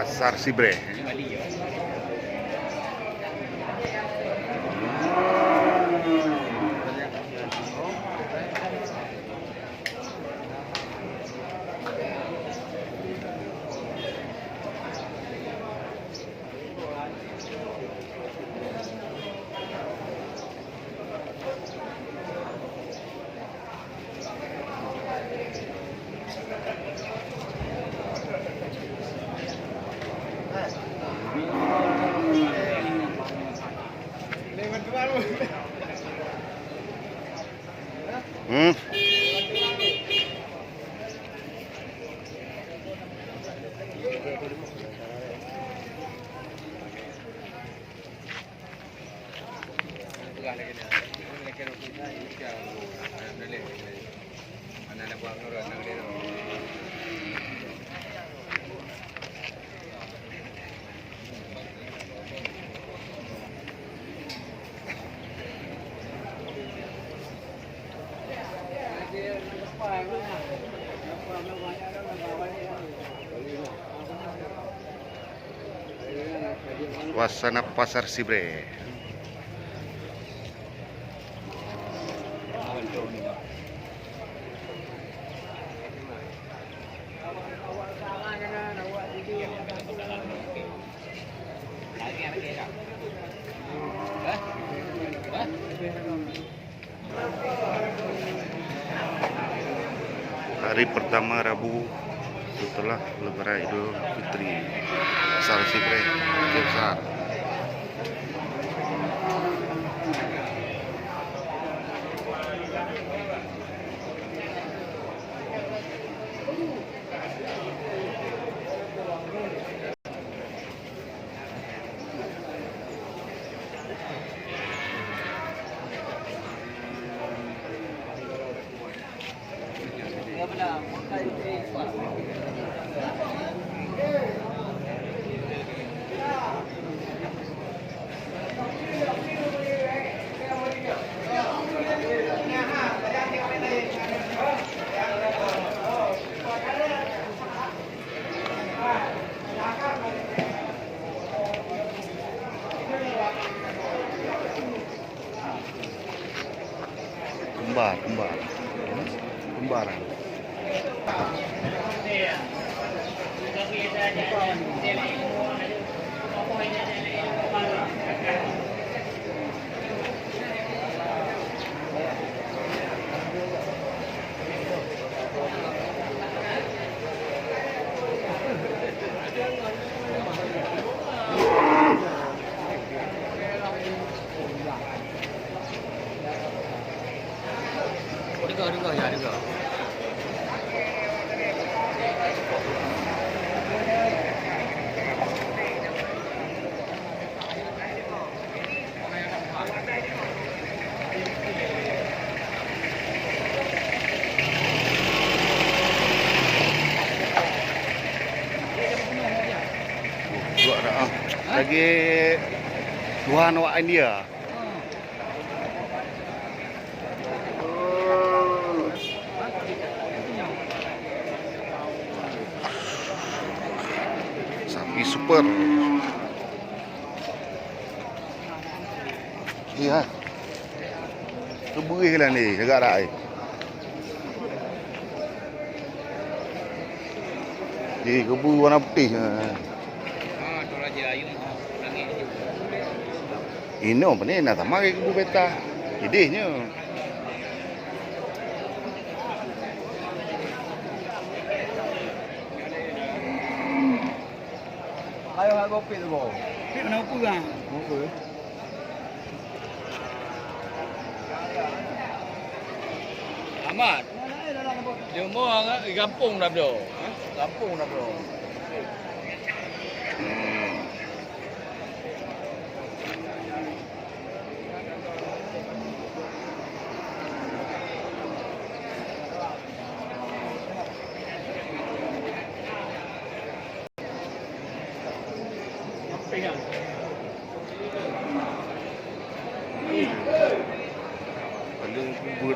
Pasar Sibre. Suasana Pasar Sibre. Hari pertama Rabu setelah Lebaran Idul Fitri, Pasar Sibre besar. Kembaran. Đứng rồi, đứng rồi. Lagi Tuhan awak India. Sapi super. Iya. Keburih lah ni, jaga rak. Ni kebu warna putih. Ini apa ni? Nak sama ke kebu peta? Idenya. Ayo hak kopi tu, Bang. Kopi mana apa kan? Apa? Ahmad. Jumbo kampung dah, bro. Kampung dah, bro. Pegang. Ada kubur.